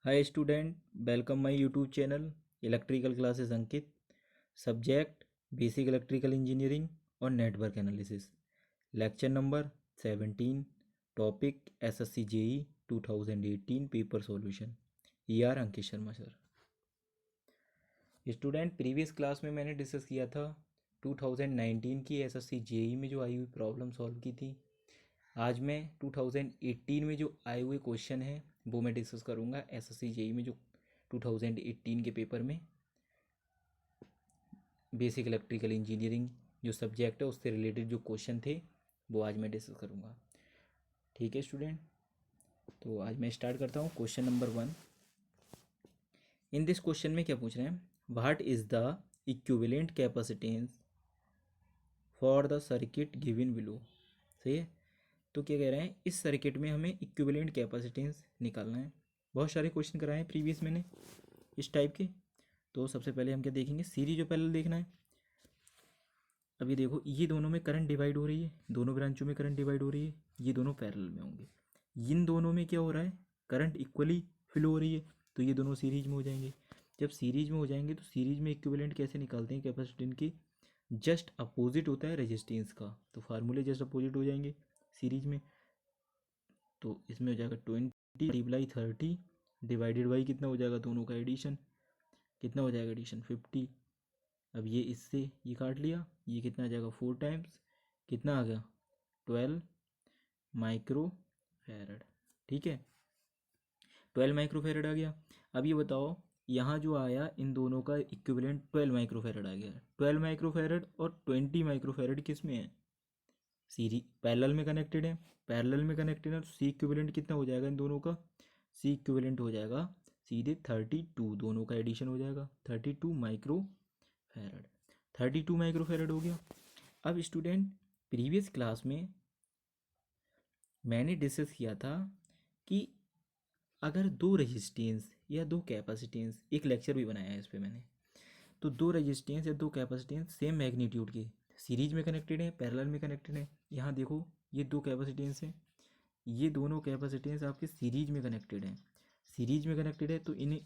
Hi student, welcome my YouTube channel electrical classes Ankit. Subject basic electrical engineering और network analysis. Lecture number 17। Topic SSC JE 2018 paper solution. R Ankit Sharma sir. Student, previous class में मैंने discuss किया था 2019 की SSC JE में जो आई हुई problem solve की थी। आज मैं 2018 में जो आए हुए क्वेश्चन हैं वो मैं डिस्कस करूँगा एसएससी जेई में जो 2018 के पेपर में बेसिक इलेक्ट्रिकल इंजीनियरिंग जो सब्जेक्ट है उससे रिलेटेड जो क्वेश्चन थे वो आज मैं डिस्कस करूँगा। ठीक है स्टूडेंट, तो आज मैं स्टार्ट करता हूँ। Question number 1। In this question में क्या पूछ रहे हैं? What is the equivalent capacitance for the circuit given below. सही है। तो क्या कह रहे हैं, इस सर्किट में हमें इक्विवेलेंट कैपेसिटेंस निकालना है। बहुत सारे क्वेश्चन कराए हैं प्रीवियस मैंने इस टाइप के। तो सबसे पहले हम क्या देखेंगे, सीरीज और पैरेलल देखना है। अभी देखो, ये दोनों में करंट डिवाइड हो रही है, दोनों ब्रांचों में करंट डिवाइड हो रही है, ये दोनों पैरेलल में होंगे। इन दोनों में क्या हो रहा है, करंट इक्वली फ्लो हो रही है, तो ये दोनों सीरीज में हो जाएंगे। जब सीरीज में हो जाएंगे तो सीरीज में इक्विवेलेंट कैसे निकालते हैं कैपेसिटेंस की? जस्ट अपोजिट होता है रेजिस्टेंस का, तो फार्मूले जस्ट अपोजिट हो जाएंगे सीरीज में। तो इसमें हो जाएगा 20/30 डिवाइडेड बाई कितना हो जाएगा, दोनों का एडिशन। कितना हो जाएगा एडिशन? 50। अब ये इससे ये काट लिया, ये कितना आ जाएगा 4 टाइम्स, कितना आ गया 12 माइक्रो फैरड। ठीक है, 12 माइक्रो फैरड आ गया। अब ये बताओ, यहाँ जो आया इन दोनों का इक्विवेलेंट 12 माइक्रो फैरड आ गया। 12 माइक्रो फैरड और 20 माइक्रो फैरड किस में है? सीरी पैरेलल में कनेक्टेड है। पैरेलल में कनेक्टेड है तो सी इक्विवेलेंट कितना हो जाएगा इन दोनों का? सी इक्विवेलेंट हो जाएगा सीधे 32, दोनों का एडिशन हो जाएगा 32 माइक्रो फैरड। 32 माइक्रो फैरड हो गया। अब स्टूडेंट, प्रीवियस क्लास में मैंने डिस्कस किया था कि अगर दो रेजिस्टेंस या दो कैपेसिटेंस, एक लेक्चर भी बनाया है इस पर मैंने, तो दो रेजिस्टेंस या दो कैपेसिटेंस सेम मैग्नीट्यूड के सीरीज में कनेक्टेड है, पैरेलल में कनेक्टेड है। यहाँ देखो, ये दो कैपेसिटेंस हैं, ये दोनों कैपेसिटेंस आपके सीरीज में कनेक्टेड हैं। सीरीज में कनेक्टेड है तो इन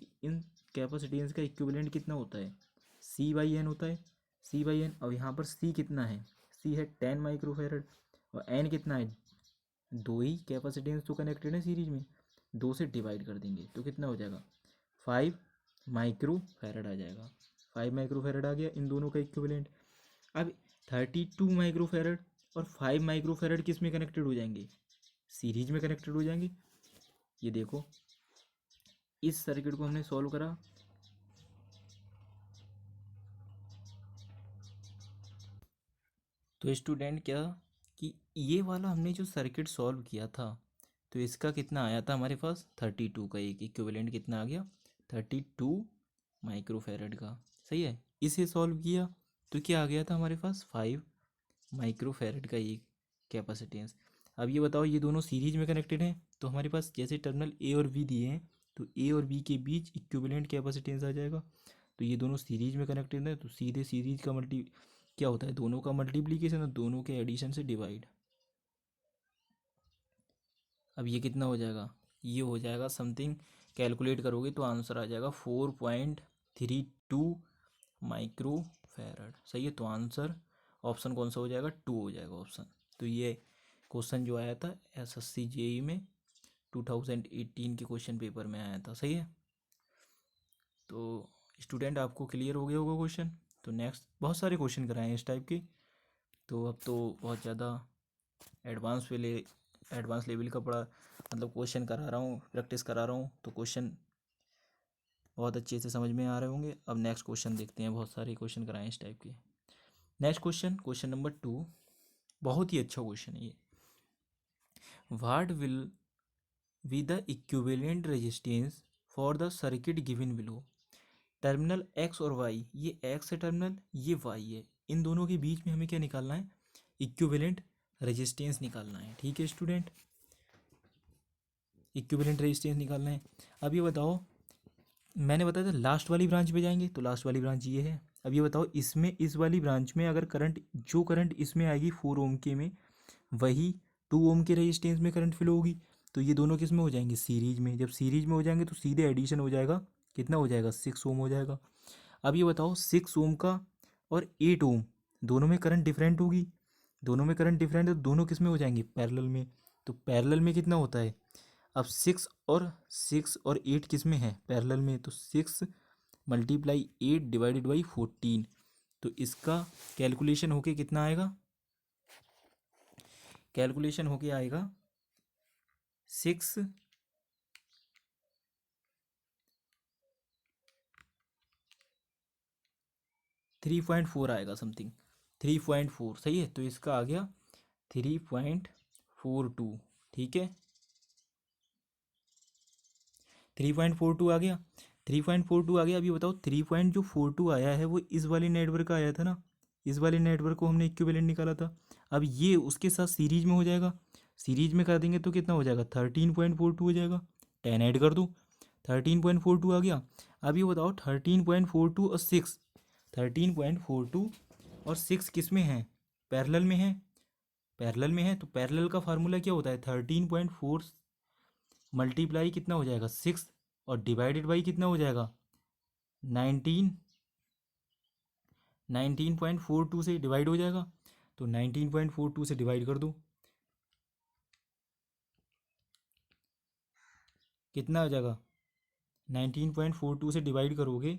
कैपेसिटेंस का इक्विवेलेंट कितना होता है? C/N होता है। C/N। अब यहाँ पर C कितना है? C है 10 माइक्रो फैरड और N कितना है? दो ही कैपेसिटेंस तो कनेक्टेड है सीरीज में, दो से डिवाइड कर देंगे तो कितना हो जाएगा 5 माइक्रो फैरड आ जाएगा। 5 माइक्रो फैरड आ गया इन दोनों का इक्विवेलेंट। अब 32 माइक्रो फैरड और 5 माइक्रो फैरड किस में कनेक्टेड हो जाएंगे? सीरीज में कनेक्टेड हो जाएंगे। ये देखो, इस सर्किट को हमने सॉल्व करा, तो स्टूडेंट क्या कि ये वाला हमने जो सर्किट सॉल्व किया था तो इसका कितना आया था हमारे पास? 32 का एक इक्विवेलेंट कितना आ गया? 32 माइक्रो फैरड का। सही है। इसे सॉल्व किया तो क्या आ गया था हमारे पास? 5 माइक्रो फैरड का एक कैपेसिटेंस। अब ये बताओ, ये दोनों सीरीज में कनेक्टेड हैं तो हमारे पास जैसे टर्मिनल ए और बी दिए हैं तो ए और बी के बीच इक्विवेलेंट कैपेसिटेंस आ जाएगा। तो ये दोनों सीरीज में कनेक्टेड है तो सीधे सीरीज का क्या होता है, दोनों का मल्टीप्लीकेशन और दोनों के एडिशन से डिवाइड। अब ये कितना हो जाएगा? ये हो जाएगा समथिंग, कैलकुलेट करोगे तो आंसर आ जाएगा 4.32 माइक्रो फैरड। सही है, तो आंसर ऑप्शन कौन सा हो जाएगा? 2 हो जाएगा ऑप्शन। तो ये क्वेश्चन जो आया था एसएससी जेई में 2018 के क्वेश्चन पेपर में आया था। सही है, तो स्टूडेंट आपको क्लियर हो गया होगा क्वेश्चन। तो नेक्स्ट बहुत सारे क्वेश्चन कराए हैं इस टाइप के, तो अब तो बहुत ज़्यादा एडवांस लेवल का पढ़ा, मतलब क्वेश्चन करा रहा हूँ, प्रैक्टिस करा रहा हूँ, तो क्वेश्चन बहुत अच्छे से समझ में आ रहे होंगे। अब नेक्स्ट क्वेश्चन देखते हैं, बहुत सारे क्वेश्चन कराए इस टाइप के। नेक्स्ट क्वेश्चन, क्वेश्चन नंबर 2, बहुत ही अच्छा क्वेश्चन है ये। What will be the equivalent resistance for the circuit given below. Terminal x और वाई, ये एक्स है टर्मिनल, ये वाई है, इन दोनों के बीच में हमें क्या निकालना है? इक्विवेलेंट रेजिस्टेंस निकालना है। ठीक है स्टूडेंट, इक्विवेलेंट रेजिस्टेंस निकालना है। अब ये बताओ, मैंने बताया था लास्ट वाली ब्रांच पे जाएंगे, तो लास्ट वाली ब्रांच ये है। अब ये बताओ, इसमें इस वाली ब्रांच में अगर करंट, जो करंट इसमें आएगी 4 ओम के में, वही 2 ओम के रेजिस्टेंस में करंट फ्लो होगी। तो ये दोनों किस में हो जाएंगे, सीरीज में। जब सीरीज में हो जाएंगे तो सीधे एडिशन हो जाएगा, कितना हो जाएगा, 6 ओम हो जाएगा। अब ये बताओ 6 ओम का और 8 ओम, दोनों में करंट डिफरेंट होगी, दोनों में करंट डिफरेंट है तो दोनों किस में हो जाएंगे, पैरेलल में। तो पैरेलल में कितना होता है, अब 6 और 8 किस में है, पैरेलल में। तो 6 × 8 ÷ 14, तो इसका कैलकुलेशन होके कितना आएगा, कैलकुलेशन होके आएगा 6 3.4 आएगा समथिंग, 3.4 सही है। तो इसका आ गया 3.42, ठीक है, 3.42 आ गया, 3.42 आ गया। अभी बताओ 3.42 आया है वो इस वाले नेटवर्क का आया था ना, इस वाले नेटवर्क को हमने इक्विवेलेंट निकाला था। अब ये उसके साथ सीरीज में हो जाएगा, सीरीज में कर देंगे तो कितना हो जाएगा, 13.42 हो जाएगा। 10 ऐड कर दो, 13.42 आ गया। अब ये बताओ 13.42 और 6, 13.42 और 6 किस में है, पैरेलल में है, पैरेलल में है। तो पैरेलल का फार्मूला क्या होता है, 13.4 मल्टीप्लाई कितना हो जाएगा 6 और डिवाइडेड बाई कितना हो जाएगा 19, 19.42 से डिवाइड हो जाएगा। तो 19.42 से डिवाइड कर दो, कितना हो जाएगा, 19.42 से डिवाइड करोगे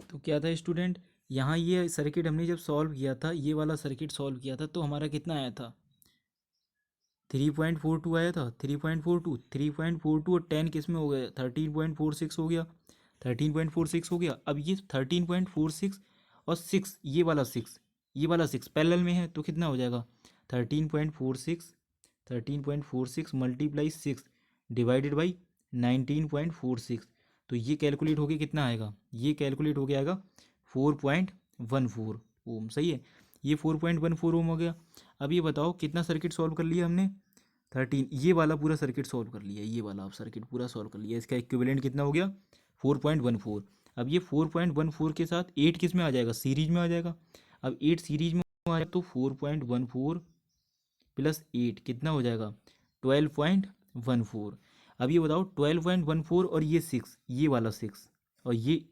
तो क्या था स्टूडेंट, यहाँ ये सर्किट हमने जब सॉल्व किया था, ये वाला सर्किट सॉल्व किया था तो हमारा कितना आया था, 3.42 आया था, 3.42, 3.42 और 10 किस में हो गया, 13.46 हो गया, 13.46 हो गया। अब ये 13.46 और 6, ये वाला 6, ये वाला 6 पैरेलल में है तो कितना हो जाएगा, 13.46, 13.46 मल्टीप्लाई 6 डिवाइडेड बाई 19.46। तो ये कैलकुलेट होके कितना आएगा, ये कैलकुलेट होके आएगा 4.14 ओम, सही है। ये 4.14 ओम हो गया। अब ये बताओ कितना सर्किट सॉल्व कर लिया हमने, 13, ये वाला पूरा सर्किट सॉल्व कर लिया, ये वाला आप सर्किट पूरा सॉल्व कर लिया, इसका इक्विवेलेंट कितना हो गया 4.14। अब ये 4.14 के साथ 8 किस में आ जाएगा, सीरीज में आ जाएगा। अब 8 सीरीज में आ जाएगा तो 4.14 प्लस 8 कितना हो जाएगा 12.14। अब ये बताओ 12.14 और ये 6, ये वाला 6 और ये,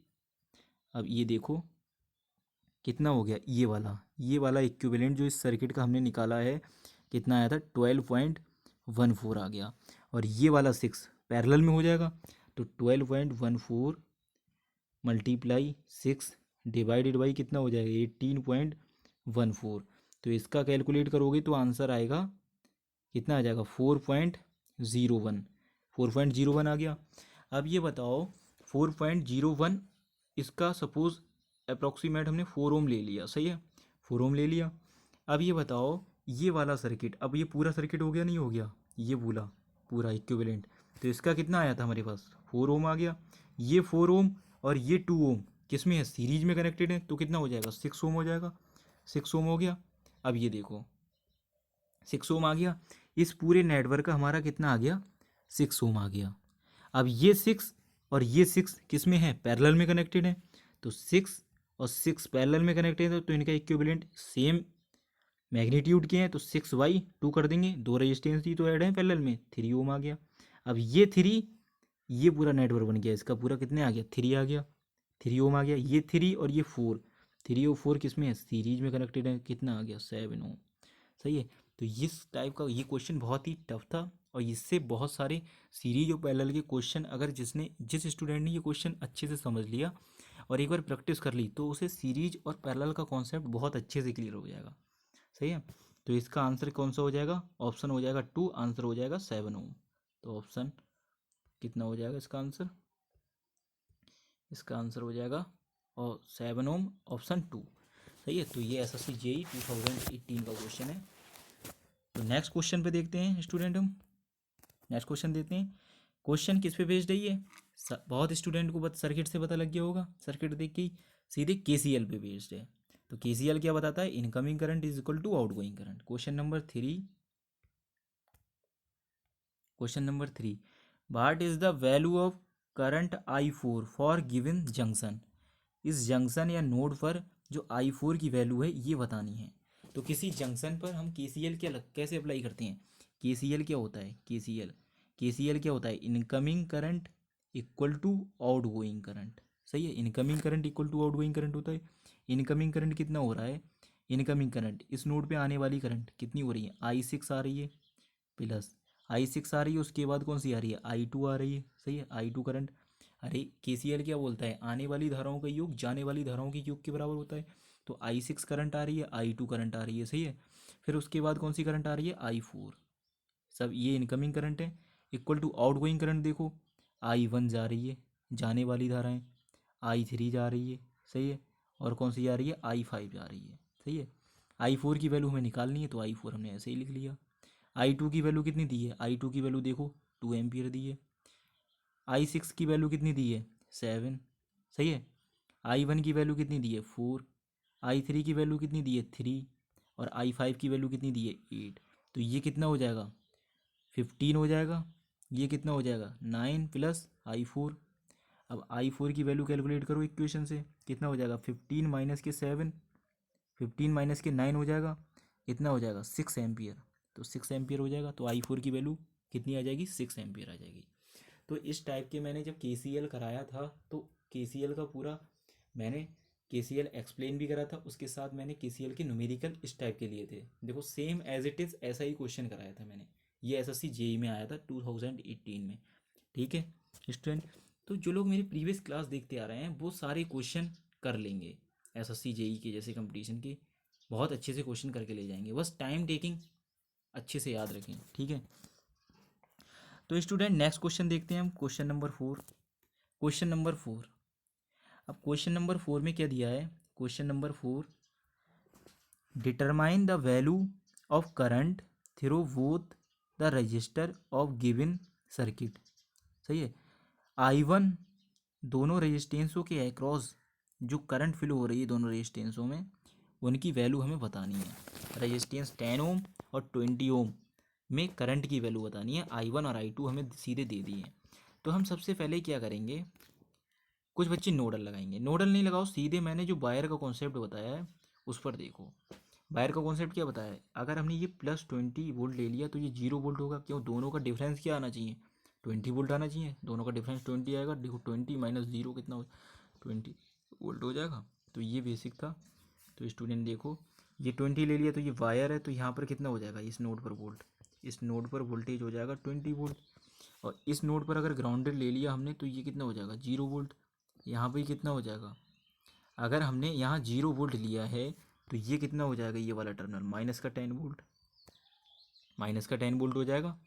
अब ये देखो कितना हो गया, ये वाला इक्विवेलेंट जो इस सर्किट का हमने निकाला है कितना आया था 12.14 आ गया। और ये वाला 6 पैरेलल में हो जाएगा तो 12.14 मल्टीप्लाई 6 डिवाइडेड बाई कितना हो जाएगा 18.14। तो इसका कैलकुलेट करोगे तो आंसर आएगा कितना आ जाएगा 4.01, 4.01 आ गया। अब ये बताओ 4.01, इसका सपोज अप्रॉक्सीमेट हमने 4 ओम ले लिया, सही है, 4 ओम ले लिया। अब ये बताओ ये वाला सर्किट, अब ये पूरा सर्किट हो गया नहीं हो गया, ये पूरा पूरा इक्विवेलेंट, तो इसका कितना आया था हमारे पास 4 ओम आ गया। ये 4 ओम और ये 2 ओम किस में है, सीरीज में कनेक्टेड है तो कितना हो जाएगा 6 ओम हो जाएगा, 6 ओम हो गया। अब ये देखो 6 ओम आ गया, इस पूरे नेटवर्क का हमारा कितना आ गया 6 ओम आ गया। अब ये 6 और ये 6 किस में है, पैरेलल में कनेक्टेड है। तो 6 और 6 पैरेलल में कनेक्टेड है तो इनका इक्विवेलेंट सेम मैग्नीट्यूड के हैं, तो 6/2 कर देंगे, दो रेजिस्टेंस ही तो ऐड है पैरेलल में, 3 ओम आ गया। अब ये 3, ये पूरा नेटवर्क बन गया, इसका पूरा कितने आ गया 3 आ गया, 3 ओम आ गया। ये 3 और ये 4, 3 और 4 किस में है, सीरीज में कनेक्टेड है, कितना आ गया 7 ओम, सही है। तो इस टाइप का ये क्वेश्चन बहुत ही टफ था और इससे बहुत सारे सीरीज और पैरेलल के क्वेश्चन, अगर जिस स्टूडेंट ने ये क्वेश्चन अच्छे से समझ लिया और एक बार प्रैक्टिस कर ली तो उसे सीरीज और पैरेलल का कॉन्सेप्ट बहुत अच्छे से क्लियर हो जाएगा, सही है। तो इसका आंसर कौन सा हो जाएगा, ऑप्शन हो जाएगा 2, आंसर हो जाएगा 7 ओम। तो ऑप्शन कितना हो जाएगा इसका आंसर, इसका आंसर हो जाएगा और 7 ओम, ऑप्शन 2, सही है। तो ये SSC JEE 2018 का क्वेश्चन है। तो नेक्स्ट क्वेश्चन पे देखते हैं स्टूडेंट, हम नेक्स्ट क्वेश्चन देते हैं। क्वेश्चन किस पे बेस्ड है ये, बहुत स्टूडेंट को सर्किट से पता लग गया होगा, सर्किट देख के ही सीधे KCL पे बेस्ड है। तो KCL क्या बताता है, incoming current is equal to outgoing current. Question number 3, question number 3, what is the value of current I4 for given junction. इस जंक्शन या नोड पर जो I4 की वैल्यू है ये बतानी है। तो किसी जंक्शन पर हम KCL कैसे अप्लाई करते हैं? KCL क्या होता है? KCL क्या होता है? Incoming current equal to outgoing current. सही है, incoming current equal to outgoing current होता है। इनकमिंग करंट कितना हो रहा है? इनकमिंग करंट, इस नोड पे आने वाली करंट कितनी हो रही है? I6 आ रही है, प्लस I6 आ रही है, उसके बाद कौन सी आ रही है? I2 आ रही है। सही है, I2 करंट। अरे KCL क्या बोलता है? आने वाली धाराओं का योग जाने वाली धाराओं के योग के बराबर होता है। तो I6 करंट आ रही है, I2 करंट आ रही है। सही है, फिर उसके बाद कौन सी करंट आ रही है? I4। सब ये इनकमिंग करंट है। इक्वल टू आउटगोइंग करंट देखो, I1 जा रही है, जाने वाली धाराएं, I3 जा रही है। सही है, और कौन सी जा रही है? I5 जा रही है। सही है, I4 की वैल्यू हमें निकालनी है, तो I4 हमने ऐसे ही लिख लिया। I2 की वैल्यू कितनी दी है? I2 की वैल्यू देखो 2 एम्पियर दी है। I6 की वैल्यू कितनी दी है? 7। सही है, I1 की वैल्यू कितनी दी है? 4। I3 की वैल्यू कितनी दी है? 3। और I5 की वैल्यू कितनी दी है? 8। तो ये कितना हो जाएगा? 15 हो जाएगा। ये कितना हो जाएगा? 9 प्लस I4। अब I4 की वैल्यू कैलकुलेट करो इक्वेशन से, कितना हो जाएगा? 15 माइनस के 7, 15 माइनस के 9 हो जाएगा, कितना हो जाएगा? 6 एम्पियर। तो 6 एम्पियर हो जाएगा, तो I4 की वैल्यू कितनी आ जाएगी? 6 एम्पियर आ जाएगी। तो इस टाइप के मैंने जब KCL कराया था, तो KCL का पूरा मैंने KCL एक्सप्लेन भी करा था, उसके साथ मैंने KCL के न्यूमेरिकल इस टाइप के लिए थे। देखो सेम एज इट इज़ ऐसा ही क्वेश्चन कराया था मैंने। ये SSC JEE में आया था 2018 में। ठीक है स्टूडेंट, तो जो लोग मेरी प्रीवियस क्लास देखते आ रहे हैं वो सारे क्वेश्चन कर लेंगे। SSC JEE के जैसे कंपटीशन के बहुत अच्छे से क्वेश्चन करके ले जाएंगे, बस टाइम टेकिंग अच्छे से याद रखें। ठीक है, तो स्टूडेंट नेक्स्ट क्वेश्चन देखते हैं हम, क्वेश्चन नंबर 4। क्वेश्चन नंबर 4, अब क्वेश्चन नंबर 4 में क्या दिया है? Question number 4, determine the value of current through both the register of given circuit. सही है, I1 दोनों रेजिस्टेंसों के अक्रॉस जो करंट फ्लो हो रही है दोनों रेजिस्टेंसों में, उनकी वैल्यू हमें बतानी है। रेजिस्टेंस 10 ओम और 20 ओम में करंट की वैल्यू बतानी है। I1 और I2 हमें सीधे दे दी है। तो हम सबसे पहले क्या करेंगे, कुछ बच्चे नोडल लगाएंगे। नोडल नहीं लगाओ, सीधे मैंने जो वायर का कॉन्सेप्ट बताया है उस पर देखो। वायर का कॉन्सेप्ट क्या बताया है? अगर हमने ये +20 वोल्ट ले लिया तो ये 0 वोल्ट होगा। क्यों? दोनों का डिफरेंस क्या आना चाहिए? 20 वोल्ट आना चाहिए। दोनों का डिफरेंस 20 आएगा। देखो 20 माइनस 0 कितना हो? 20 वोल्ट हो जाएगा। तो ये बेसिक था। तो स्टूडेंट देखो, ये 20 ले लिया तो ये वायर है, तो यहाँ पर कितना हो जाएगा? इस नोड पर वोल्ट, इस नोड पर वोल्टेज हो जाएगा 20 वोल्ट। और इस नोड पर अगर ग्राउंडेड ले लिया हमने तो ये कितना हो जाएगा? 0 वोल्ट। यहाँ पर कितना हो जाएगा? अगर हमने यहाँ 0 वोल्ट लिया है तो ये कितना हो जाएगा? ये वाला टर्मिनल -10 वोल्ट, -10 वोल्ट हो जाएगा।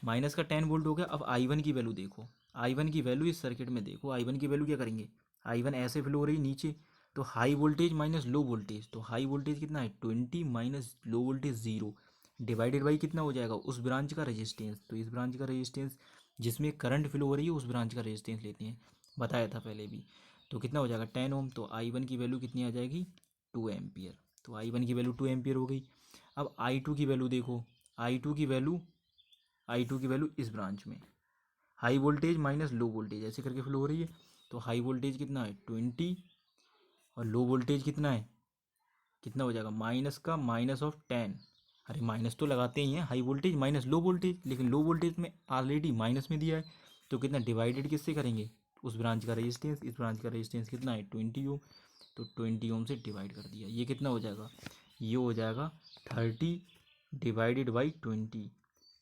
-10 वोल्ट हो गया। अब I1 की वैल्यू देखो, I1 की वैल्यू इस सर्किट में देखो। I1 की वैल्यू क्या करेंगे? I1 ऐसे फ्लो हो रही नीचे, तो high voltage minus low voltage, तो हाई वोल्टेज कितना है? 20 minus low voltage 0, divided by कितना हो जाएगा? उस ब्रांच का रेजिस्टेंस। तो इस ब्रांच का रेजिस्टेंस जिसमें करंट फ्लो हो रही है उस ब्रांच का रेजिस्टेंस लेते हैं, बताया था पहले भी। तो कितना हो जाएगा? 10 ओम। तो I1 की वैल्यू कितनी आ जाएगी? 2 एम्पियर। तो I1 की वैल्यू 2 एम्पियर हो गई। अब I2 की वैल्यू देखो, I2 की वैल्यू, I2 की वैल्यू इस ब्रांच में high voltage minus low voltage ऐसे करके फ्लो हो रही है। तो हाई वोल्टेज कितना है? 20, और लो वोल्टेज कितना है? कितना हो जाएगा? माइनस का माइनस ऑफ 10। अरे माइनस तो लगाते ही हैं, high voltage minus low voltage, लेकिन लो वोल्टेज में ऑलरेडी माइनस में दिया है। तो कितना डिवाइडेड किससे करेंगे? उस ब्रांच का रेजिस्टेंस। इस ब्रांच का रेजिस्टेंस कितना है? 20 ओम। तो 20 ओम से डिवाइड कर दिया, ये कितना हो जाएगा? ये हो जाएगा 30 डिवाइडेड बाई 20।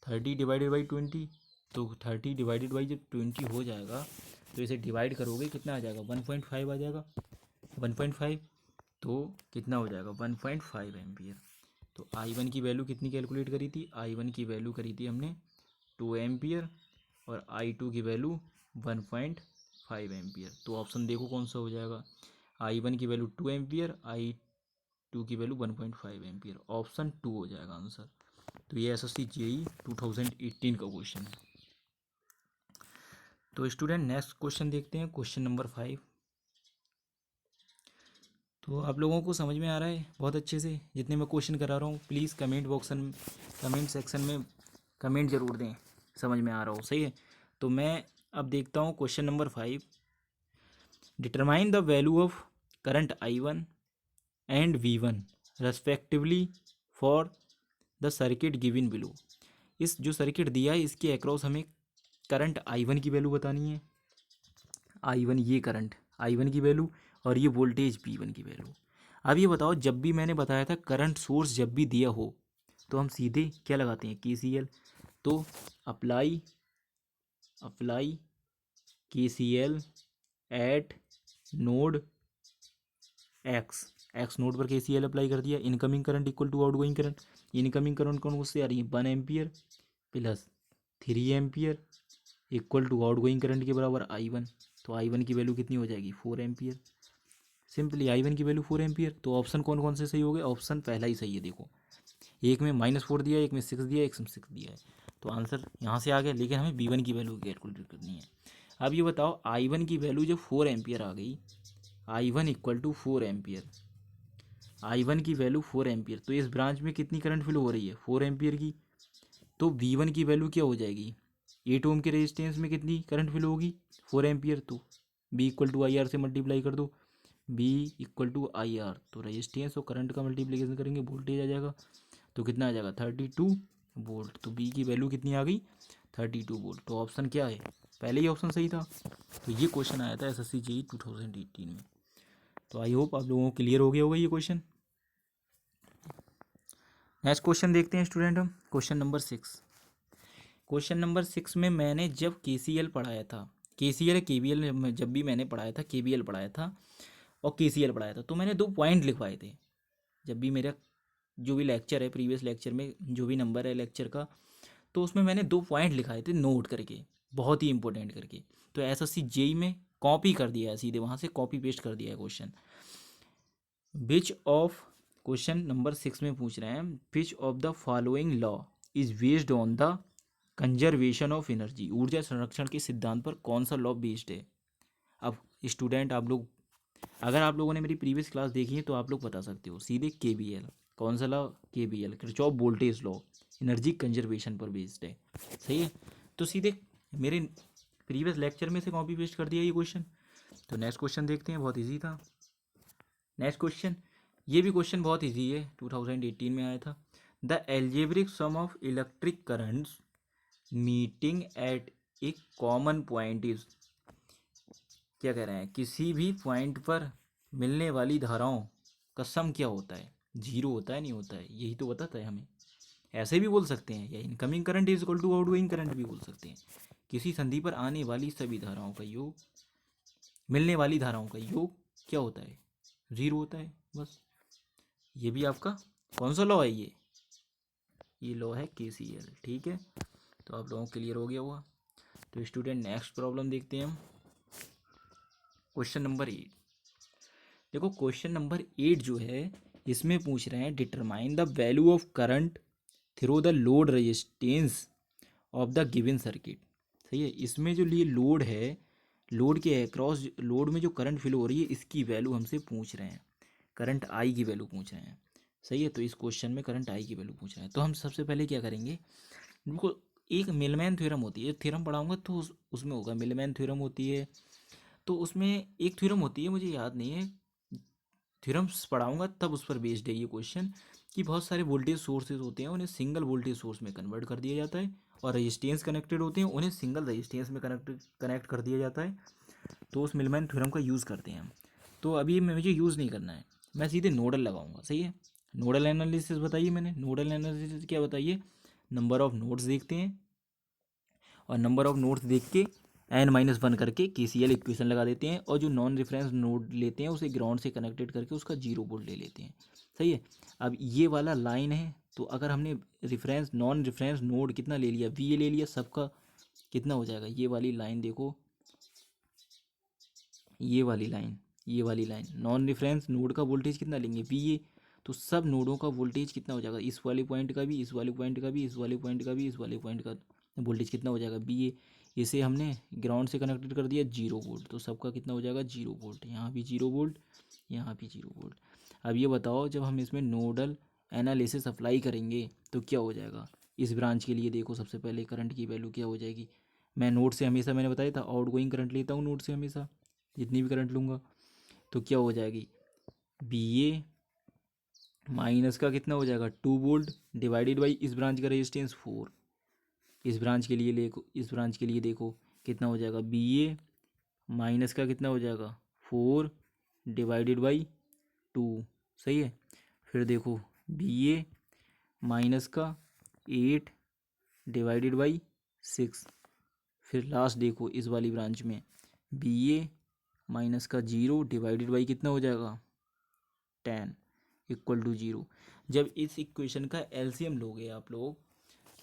30 डिवाइडेड बाई 20, तो 30 डिवाइडेड बाई जब 20 हो जाएगा तो इसे डिवाइड करोगे कितना आ जाएगा? 1.5 आ जाएगा। 1.5, तो कितना हो जाएगा? 1.5 एम्पियर। तो I1 की वैल्यू कितनी कैलकुलेट करी थी? I1 की वैल्यू करी थी हमने 2 एम्पियर, और I2 की वैल्यू 1.5 एम्पियर। तो ऑप्शन देखो कौन सा हो जाएगा? I1 की वैल्यू 2 एम्पियर, I2 की वैल्यू 1.5 एम्पियर। ऑप्शन 2 हो जाएगा आंसर। तो ये SSC JEE 2018 का क्वेश्चन है। तो स्टूडेंट नेक्स्ट क्वेश्चन देखते हैं, क्वेश्चन नंबर 5। तो आप लोगों को समझ में आ रहा है बहुत अच्छे से जितने मैं क्वेश्चन करा रहा हूँ? प्लीज़ कमेंट सेक्शन में कमेंट ज़रूर दें समझ में आ रहा हो। सही है, तो मैं अब देखता हूँ question number 5। Determine the value of current I1 and V1 respectively for the circuit given below. इस जो सर्किट दिया है इसके अक्रॉस हमें करंट I1 की वैल्यू बतानी है। I1 ये करंट I1 की वैल्यू और ये वोल्टेज V1 की वैल्यू। अब ये बताओ, जब भी मैंने बताया था करंट सोर्स जब भी दिया हो तो हम सीधे क्या लगाते हैं, KCL। तो apply KCL at node X node पर KCL अप्लाई कर दिया। Incoming current equal to outgoing current. Incoming current कौन से आ रही है, 1 ampere plus 3 ampere equal to outgoing current के बराबर I1। तो I1 की वैल्यू कितनी हो जाएगी, 4 एम्पियर। सिंपली I1 की वैल्यू 4 एम्पियर। तो ऑप्शन कौन कौन से सही हो गए, ऑप्शन पहला ही सही है। देखो एक में -4 दिया, एक में 6 दिया, एक में 6 दिया है, तो आंसर यहाँ से आ गया। लेकिन हमें V1 की वैल्यू कैलकुलेट करनी है। अब ये बताओ I1 की वैल्यू जब 4 एम्पियर आ गई, I1 equal to 4 ampere, I1 की वैल्यू 4 एम्पियर, तो इस ब्रांच में कितनी करंट फ्लो हो रही है, 4 एम्पियर की। तो V1 की वैल्यू क्या हो जाएगी, 8 ओम के रेजिस्टेंस में कितनी करंट फ्लो होगी, 4 एम्पियर। तो B इक्वल टू IR से मल्टीप्लाई कर दो, B इक्वल टू IR, तो रेजिस्टेंस और करंट का मल्टीप्लिकेशन करेंगे, वोल्टेज आ जाएगा। तो कितना आ जाएगा, 32 वोल्ट। तो B की वैल्यू कितनी आ गई, 32 वोल्ट। तो ऑप्शन क्या है, पहले ही ऑप्शन सही था। तो ये क्वेश्चन आया था SSC JEE 2018 में। तो आई होप आप लोगों को क्लियर हो गया होगा ये क्वेश्चन। नेक्स्ट क्वेश्चन देखते हैं स्टूडेंट हम, क्वेश्चन नंबर 6। क्वेश्चन नंबर 6 में मैंने जब KCL पढ़ाया था, KCL KVL में जब भी मैंने पढ़ाया था, KVL पढ़ाया था और KCL पढ़ाया था, तो मैंने 2 पॉइंट लिखवाए थे। जब भी मेरा जो भी लेक्चर है, प्रीवियस लेक्चर में जो भी नंबर है लेक्चर का, तो उसमें मैंने 2 पॉइंट लिखाए थे नोट करके, बहुत ही इंपॉर्टेंट करके। तो SSC JEE में कॉपी कर दिया है, सीधे वहाँ से कॉपी पेस्ट कर दिया है question. Which of, question number 6 में पूछ रहे हैं, which of the following law is based on the conservation of energy. ऊर्जा संरक्षण के सिद्धांत पर कौन सा लॉ बेस्ड है। अब स्टूडेंट आप लोग, अगर आप लोगों ने मेरी प्रीवियस क्लास देखी है तो आप लोग बता सकते हो सीधे, KVL। कौन सा law, KVL Kirchhoff voltage law, energy conservation पर बेस्ड है। सही है, तो सीधे मेरे प्रीवियस लेक्चर में से कॉपी पेस्ट कर दिया ये क्वेश्चन। तो नेक्स्ट क्वेश्चन देखते हैं, बहुत ईजी था। नेक्स्ट क्वेश्चन, ये भी क्वेश्चन बहुत ईजी है, 2018 में आया था। The algebraic sum of electric currents meeting at A common point is, क्या कह रहे हैं, किसी भी पॉइंट पर मिलने वाली धाराओं का सम क्या होता है, 0 होता है, नहीं होता है, यही तो बताता है हमें। ऐसे भी बोल सकते हैं, या incoming current is equal to outgoing current भी बोल सकते हैं। किसी संधि पर आने वाली सभी धाराओं का योग, मिलने वाली धाराओं का योग क्या होता है, 0 होता है बस। ये भी आपका कौन सा लॉ है, ये लॉ है KCL। ठीक है, तो आप लोगों को क्लियर हो गया हुआ। तो स्टूडेंट नेक्स्ट प्रॉब्लम देखते हैं हम, क्वेश्चन नंबर 8। देखो क्वेश्चन नंबर 8 जो है, इसमें पूछ रहे हैं determine the value of current through the load resistance of the given circuit. सही है, इसमें जो लिए लोड है, लोड के अक्रॉस लोड में जो करंट फ्लो हो रही है, इसकी वैल्यू हमसे पूछ रहे हैं, करंट आई की वैल्यू पूछ रहे हैं। सही है, तो इस क्वेश्चन में करंट आई की वैल्यू पूछ रहे हैं। तो हम सबसे पहले क्या करेंगे, इनको एक मिलमैन थ्योरम होती है, थ्योरम पढ़ाऊंगा तो उसमें होगा, मिलमैन थ्योरम होती है। तो उसमें एक थ्योरम होती है, मुझे याद नहीं है, थ्योरम्स पढ़ाऊंगा तब उस पर बेस्ड है ये क्वेश्चन, कि बहुत सारे वोल्टेज सोर्सेज होते हैं, उन्हें सिंगल वोल्टेज सोर्स में कन्वर्ट कर दिया जाता है, और रेजिस्टेंस कनेक्टेड होते हैं, उन्हें सिंगल रेजिस्टेंस में कनेक्ट कर दिया जाता है। तो उस मिलमैन थ्योरम का यूज़ करते हैं हम। तो अभी मुझे यूज़ नहीं करना है, मैं सीधे नोडल लगाऊंगा। सही है, नोडल एनालिसिस बताइए, मैंने नोडल एनालिसिस क्या बताइए, नंबर ऑफ नोड्स देखते हैं, और नंबर ऑफ नोड्स देख के n-1 करके KCL इक्वेशन लगा देते हैं, और जो नॉन रेफरेंस नोड लेते हैं उसे ग्राउंड से कनेक्टेड करके उसका 0 वोल्ट ले लेते हैं। सही है, अब ये वाला लाइन है, तो अगर हमने रेफरेंस नॉन रेफरेंस नोड कितना ले लिया, VA ले लिया, सबका कितना हो जाएगा, ये वाली लाइन देखो, ये वाली लाइन नॉन रेफरेंस नोड का वोल्टेज कितना लेंगे, VA। तो सब नोडों का वोल्टेज कितना हो जाएगा, इस वाले पॉइंट का भी, इस वाले पॉइंट का भी, इस वाले पॉइंट का भी, इस वाले पॉइंट का वोल्टेज कितना हो जाएगा, VA। इसे हमने ग्राउंड से कनेक्टेड कर दिया 0 वोल्ट, तो सबका कितना हो जाएगा, 0 वोल्ट। यहाँ भी 0 वोल्ट, यहाँ भी 0 वोल्ट। अब ये बताओ, जब हम इसमें नोडल एनालिसिस अप्लाई करेंगे तो क्या हो जाएगा। इस ब्रांच के लिए देखो, सबसे पहले करंट की वैल्यू क्या हो जाएगी, मैं नोड से हमेशा, मैंने बताया था आउट गोइंग करंट लेता हूँ नोड से हमेशा, जितनी भी करंट लूँगा। तो क्या हो जाएगी, BA माइनस का कितना हो जाएगा 2 वोल्ट डिवाइडेड बाई इस ब्रांच का रेजिस्टेंस 4। इस ब्रांच के लिए देखो, इस ब्रांच के लिए देखो कितना हो जाएगा बी ए माइनस का कितना हो जाएगा 4 डिवाइडेड बाई 2। सही है। फिर देखो बी ए माइनस का 8 डिवाइडेड बाई 6। फिर लास्ट देखो इस वाली ब्रांच में बी ए माइनस का 0 डिवाइडेड बाई कितना हो जाएगा 10 इक्वल टू 0। जब इस इक्वेशन का एलसीएम लोगे आप लोग,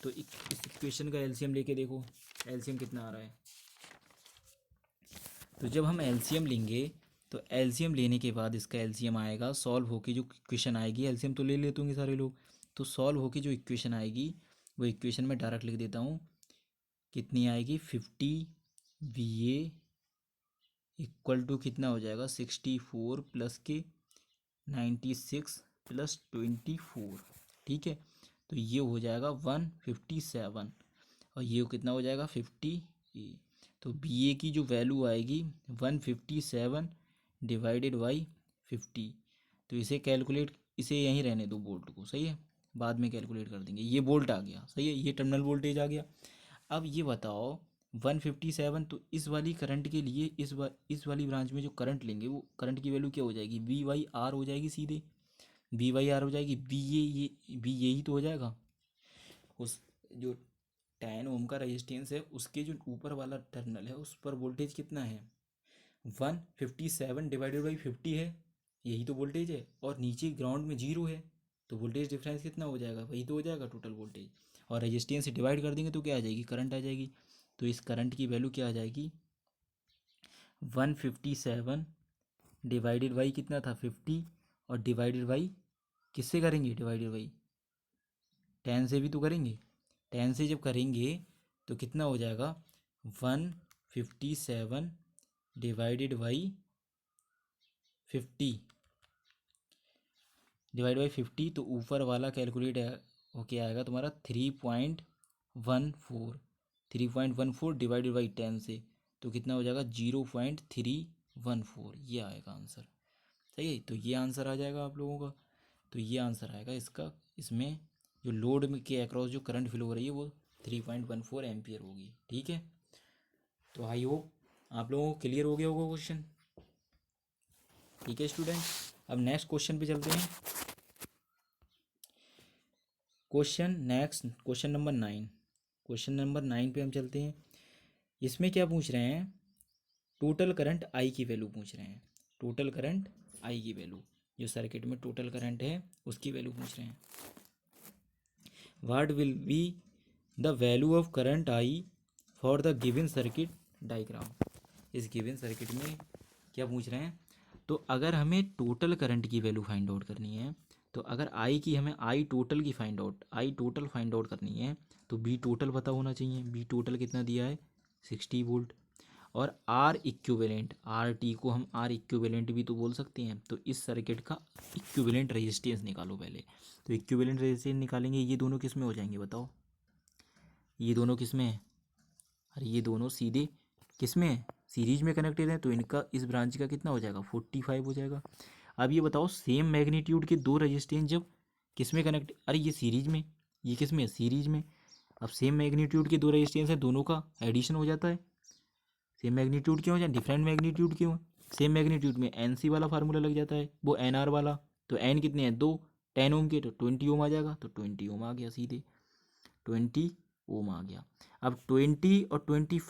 तो इस इक्वेशन का एलसीएम लेके देखो एलसीएम कितना आ रहा है। तो जब हम एलसीएम लेंगे तो एलसीएम लेने के बाद इसका एलसीएम आएगा, सॉल्व होके जो इक्वेशन आएगी, एलसीएम तो ले लेते होंगे सारे लोग, तो सॉल्व होके जो इक्वेशन आएगी वो इक्वेशन में डायरेक्ट लिख देता हूँ। कितनी आएगी 50 वी ए इक्वल टू कितना हो जाएगा 64 प्लस के 96 प्लस 24। ठीक है, तो ये हो जाएगा 157 और ये कितना हो जाएगा 50 ए। तो बी ए की जो वैल्यू आएगी 157 डिवाइडेड बाई 50। तो इसे कैलकुलेट, इसे यहीं रहने दो बोल्ट को, सही है, बाद में कैलकुलेट कर देंगे। ये बोल्ट आ गया, सही है, ये टर्मिनल वोल्टेज आ गया। अब ये बताओ 157, तो इस वाली करंट के लिए इस वाली ब्रांच में जो करंट लेंगे वो करंट की वैल्यू क्या हो जाएगी वी वाई आर हो जाएगी सीधे। वी वाई आर हो जाएगी बी ये बी यही तो हो जाएगा। उस जो 10 ओम का रेजिस्टेंस है उसके जो ऊपर वाला टर्मिनल है उस पर वोल्टेज कितना है 157 डिवाइडेड बाई 50 है, यही तो वोल्टेज है। और नीचे ग्राउंड में 0 है, तो वोल्टेज डिफरेंस कितना हो जाएगा, वही तो हो जाएगा टोटल वोल्टेज। और रेजिस्टेंस से डिवाइड कर देंगे तो क्या आ जाएगी करंट आ जाएगी। तो इस करंट की वैल्यू क्या आ जाएगी 157 डिवाइडेड बाई कितना था 50 और डिवाइडेड बाई किससे करेंगे, डिवाइडेड बाई 10 से भी तो करेंगे। 10 से जब करेंगे तो कितना हो जाएगा 157 डिवाइडेड बाई 50 डिवाइड बाई 50, तो ऊपर वाला कैलकुलेट होके आएगा तुम्हारा 3.14। 3.14 डिवाइडेड बाई 10 से तो कितना हो जाएगा 0.314, ये आएगा आंसर। सही है, तो ये आंसर आ जाएगा आप लोगों का। तो ये आंसर आएगा इसका। इसमें जो लोड में के अक्रॉस जो करंट फ्लो हो रही है वो 3.14 एम्पियर होगी। ठीक है, तो आई होप आप लोगों को क्लियर हो गया होगा क्वेश्चन। ठीक है स्टूडेंट, अब नेक्स्ट क्वेश्चन पे चलते हैं। Question number 9। क्वेश्चन नंबर 9 पे हम चलते हैं। इसमें क्या पूछ रहे हैं, टोटल करंट आई की वैल्यू पूछ रहे हैं। टोटल करंट आई की वैल्यू, जो सर्किट में टोटल करंट है उसकी वैल्यू पूछ रहे हैं। What will be the value of current I for the given circuit diagram. इस गिवन सर्किट में क्या पूछ रहे हैं, तो अगर हमें टोटल करंट की वैल्यू फाइंड आउट करनी है, तो अगर आई की हमें आई टोटल फाइंड आउट करनी है, तो बी टोटल पता होना चाहिए। बी टोटल कितना दिया है 60 वोल्ट। और आर इक्विवेलेंट, आर टी को हम आर इक्विवेलेंट भी तो बोल सकते हैं। तो इस सर्किट का इक्विवेलेंट रेजिस्टेंस निकालो पहले। तो इक्विवेलेंट रेजिस्टेंस निकालेंगे, ये दोनों किस में हो जाएंगे बताओ, ये दोनों किस में है, अरे ये दोनों सीधे किस में है सीरीज में कनेक्टेड है, तो इनका इस ब्रांच का कितना हो जाएगा 45 हो जाएगा। अब ये बताओ सेम मैग्नीट्यूड के दो रेजिस्टेंस जब किस में कनेक्ट, अरे ये सीरीज में, ये किस में है सीरीज में। अब सेम मैग्नीट्यूड के दो रेजिस्टेंस है, दोनों का एडिशन हो जाता है। सेम मैग्नीट्यूड क्यों हो जाए, डिफरेंट मैग्नीट्यूड क्यों है, सेम मैग्नीट्यूड में एन सी वाला फार्मूला लग जाता है, वो एन आर वाला। तो एन कितने हैं 2, 10 ओम के, तो 20 ओम आ जाएगा। तो 20 ओम आ गया सीधे, 20 ओम आ गया। अब 20 और 25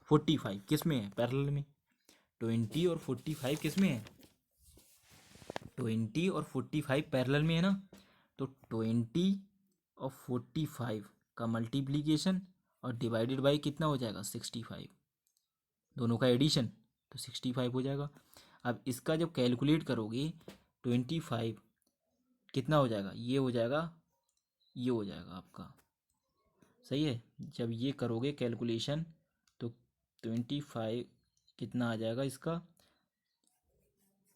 45 किस में है पैरेलल में, 20 और 45 किस में है 20 और 45 पैरेलल में है ना। तो 20 और 45 का मल्टीप्लीकेशन और डिवाइडेड बाई कितना हो जाएगा 65, दोनों का एडिशन, तो 65 हो जाएगा। अब इसका जब कैलकुलेट करोगे 25 कितना हो जाएगा, ये हो जाएगा, ये हो जाएगा आपका, सही है। जब ये करोगे कैलकुलेशन तो 25 कितना आ जाएगा इसका,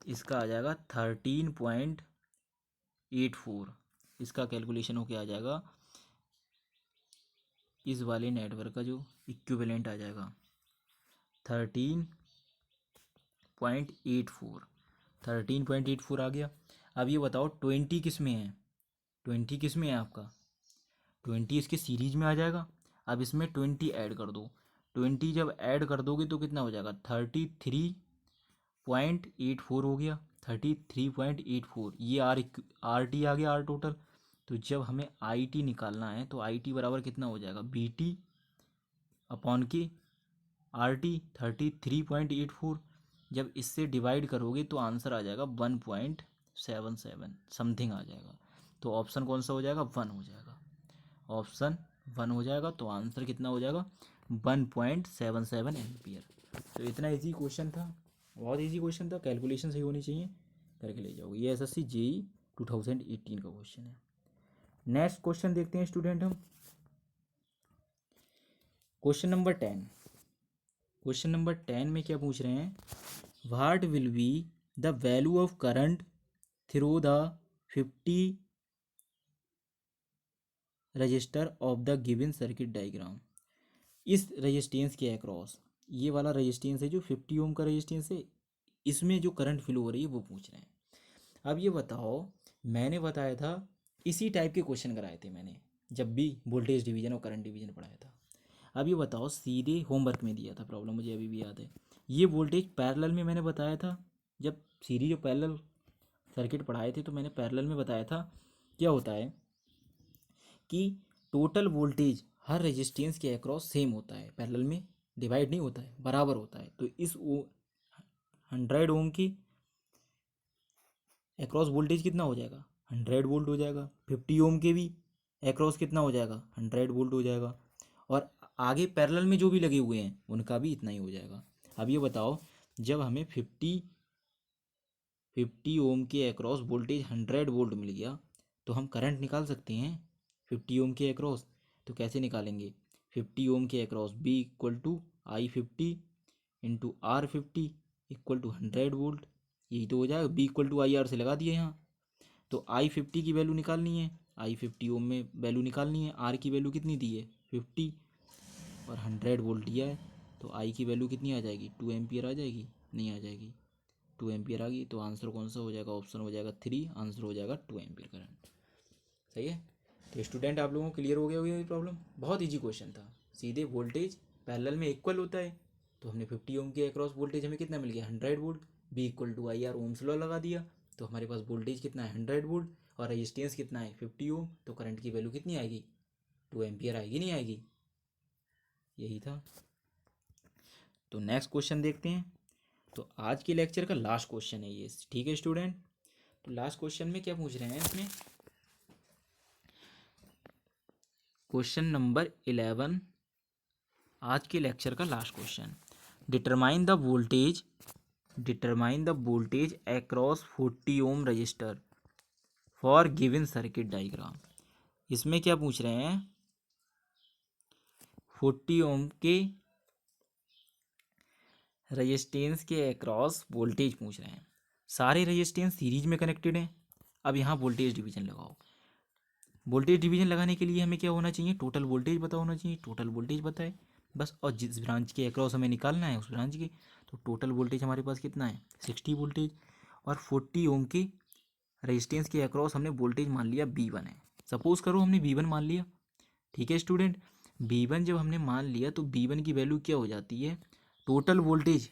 इसका आ जाएगा 13.84। इसका कैलकुलेशन होके आ जाएगा इस वाले नेटवर्क का जो इक्विवेलेंट आ जाएगा 13.84 आ गया। अब ये बताओ 20 किस में है, 20 किस में है आपका, 20 इसके सीरीज में आ जाएगा। अब इसमें 20 ऐड कर दो, 20 जब ऐड कर दोगे तो कितना हो जाएगा, 33.84 हो गया, 33.84। ये आर टी आ गया, आर टोटल। तो जब हमें आई टी निकालना है तो आई टी बराबर कितना हो जाएगा, बी टी अपॉन के आर टी 33.84। जब इससे डिवाइड करोगे तो आंसर आ जाएगा 1.77 समथिंग आ जाएगा। तो ऑप्शन कौन सा हो जाएगा, 1 हो जाएगा, ऑप्शन 1 हो जाएगा। तो आंसर कितना हो जाएगा, 1.77 एम्पियर। तो इतना इजी क्वेश्चन था, बहुत इजी क्वेश्चन था, कैलकुलेशन सही होनी चाहिए, करके ले जाओगे। ये एसएससी जेई 2018 का क्वेश्चन है। नेक्स्ट क्वेश्चन देखते हैं स्टूडेंट हम, क्वेश्चन नंबर 10। क्वेश्चन नंबर 10 में क्या पूछ रहे हैं, what will be the value of current through the 50 register of the given circuit diagram. इस रजिस्टेंस के अक्रॉस, ये वाला रजिस्टेंस है जो 50 ओम का रजिस्टेंस है, इसमें जो करंट फ्लो हो रही है वो पूछ रहे हैं। अब ये बताओ, मैंने बताया था इसी टाइप के क्वेश्चन कराए थे मैंने जब भी वोल्टेज डिवीजन और करंट डिवीजन पढ़ाया था। अब ये बताओ, सीधे होमवर्क में दिया था प्रॉब्लम, मुझे अभी भी याद है। ये वोल्टेज पैरेलल में मैंने बताया था, जब सीरीज और पैरेलल सर्किट पढ़ाए थे तो मैंने पैरेलल में बताया था क्या होता है कि टोटल वोल्टेज हर रेजिस्टेंस के अक्रॉस सेम होता है, पैरेलल में डिवाइड नहीं होता है, बराबर होता है। तो इस 100 ओम की अक्रॉस वोल्टेज कितना हो जाएगा, 100 वोल्ट हो जाएगा। 50 ओम के भी अक्रॉस कितना हो जाएगा, 100 वोल्ट हो जाएगा। और आगे पैरेलल में जो भी लगे हुए हैं उनका भी इतना ही हो जाएगा। अब ये बताओ, जब हमें 50 ओम के अक्रॉस वोल्टेज 100 वोल्ट मिल गया तो हम करंट निकाल सकते हैं 50 ओम के अक्रॉस। तो कैसे निकालेंगे, 50 ओम के across V equal to I 50 into R 50 equal to 100 volt, यही तो हो जाएगा। V equal to I R से लगा दिए यहाँ। तो आई 50 की वैल्यू निकालनी है, आई 50 ओम में वैल्यू निकालनी है, आर की वैल्यू कितनी दी है 50 और 100 वोल्ट दिया है। तो आई की वैल्यू कितनी आ जाएगी, 2 एम्पियर आ जाएगी, नहीं आ जाएगी, 2 एम्पियर आ गई। तो आंसर कौन सा हो जाएगा, ऑप्शन हो जाएगा 3, आंसर हो जाएगा 2 एम्पियर करंट। सही है। तो स्टूडेंट आप लोगों को क्लियर हो गया होगी ये प्रॉब्लम, बहुत ईजी क्वेश्चन था। सीधे वोल्टेज पैरेलल में इक्वल होता है, तो हमने 50 ओम के अक्रॉस वोल्टेज हमें कितना मिल गया 100 volt, V equal to I R ohm's law लगा दिया। तो हमारे पास वोल्टेज कितना है 100 वोल्ट और रेजिस्टेंस कितना है 50 ओम। तो करंट की वैल्यू कितनी आएगी, 2 एम्पियर आएगी, नहीं आएगी, यही था। तो नेक्स्ट क्वेश्चन देखते हैं। तो आज के लेक्चर का लास्ट क्वेश्चन है ये, ठीक है स्टूडेंट। तो लास्ट क्वेश्चन में क्या पूछ रहे हैं इसमें, क्वेश्चन नंबर 11, आज के लेक्चर का last question. Determine the voltage across 40 ohm resistor for given circuit diagram. इसमें क्या पूछ रहे हैं, 40 ओम के रजिस्टेंस के अक्रॉस वोल्टेज पूछ रहे हैं। सारे रजिस्टेंस सीरीज में कनेक्टेड हैं। अब यहाँ वोल्टेज डिवीजन लगाओ। वोल्टेज डिवीजन लगाने के लिए हमें क्या होना चाहिए, टोटल वोल्टेज पता होना चाहिए, टोटल वोल्टेज पता है बस, और जिस ब्रांच के अक्रॉस हमें निकालना है उस ब्रांच के। तो टोटल वोल्टेज हमारे पास कितना है 60 वोल्टेज, और 40 ओम के रेजिस्टेंस के अक्रॉस हमने वोल्टेज मान लिया V1 है। सपोज करो हमने V1 मान लिया, ठीक है स्टूडेंट। V1 जब हमने मान लिया तो V1 की वैल्यू क्या हो जाती है, टोटल वोल्टेज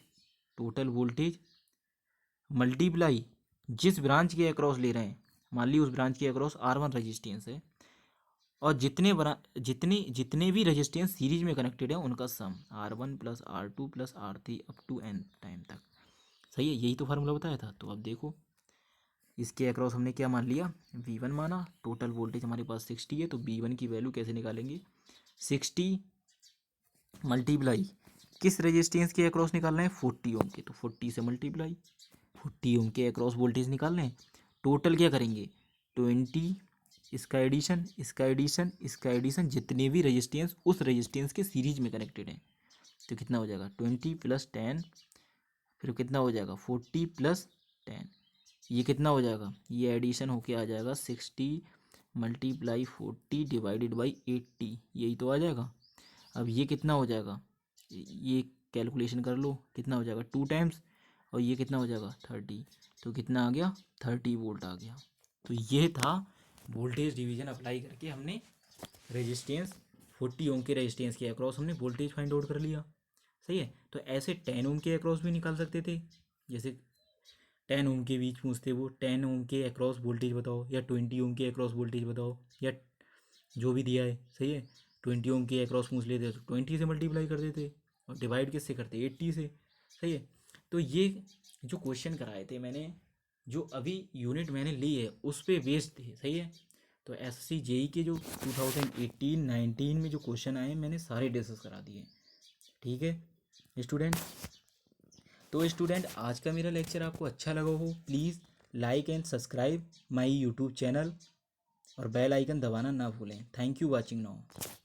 मल्टीप्लाई जिस ब्रांच के अक्रॉस ले रहे हैं, मान ली उस ब्रांच के अक्रॉस R1 रेजिस्टेंस है, और जितने भी रेजिस्टेंस सीरीज में कनेक्टेड है उनका sum R1 plus R2 plus R3 up to n time तक। सही है, यही तो फार्मूला बताया था। तो अब देखो, इसके अक्रॉस हमने क्या मान लिया, V1 माना, टोटल वोल्टेज हमारे पास 60 है, तो V1 की वैल्यू कैसे निकालेंगे, 60 मल्टीप्लाई किस रेजिस्टेंस के अक्रॉस निकालना है 40 ओम के, तो 40 से मल्टीप्लाई 40 ओम के अक्रॉस वोल्टेज निकालना है। टोटल क्या करेंगे 20, इसका एडिशन, इसका एडिशन, इसका एडिशन, जितने भी रेजिस्टेंस उस रेजिस्टेंस के सीरीज में कनेक्टेड हैं। तो कितना हो जाएगा 20 प्लस 10, फिर कितना हो जाएगा 40 प्लस 10, ये कितना हो जाएगा, ये एडिशन होके आ जाएगा 60 मल्टीप्लाई 40 डिवाइडेड बाई 80, यही तो आ जाएगा। अब ये कितना हो जाएगा, ये कैलकुलेशन कर लो कितना हो जाएगा 2 टाइम्स, और ये कितना हो जाएगा 30, तो कितना आ गया, 30 वोल्ट आ गया। तो ये था वोल्टेज डिवीजन अप्लाई करके हमने रेजिस्टेंस 40 ओम के रेजिस्टेंस के अक्रॉस हमने वोल्टेज फाइंड आउट कर लिया। सही है। तो ऐसे 10 ओम के अक्रॉस भी निकाल सकते थे, जैसे 10 ओम के बीच पूछते वो 10 ओम के अक्रॉस वोल्टेज बताओ, या 20 ओम के अक्रॉस वोल्टेज बताओ, या जो भी दिया है। सही है। 20 ओम के अक्रॉस पूछ लेते तो 20 से मल्टीप्लाई कर देते, और डिवाइड किससे करते, 80 से। सही है। तो ये जो क्वेश्चन कराए थे मैंने, जो अभी यूनिट मैंने ली है उस पर बेस्ड थे। सही है। तो एसएससी जेई के जो 2018-19 में जो क्वेश्चन आए मैंने सारे डिस्कस करा दिए। ठीक है स्टूडेंट। तो स्टूडेंट आज का मेरा लेक्चर आपको अच्छा लगा हो, please like and subscribe my YouTube channel और बेल आइकन दबाना ना भूलें। Thank you watching now.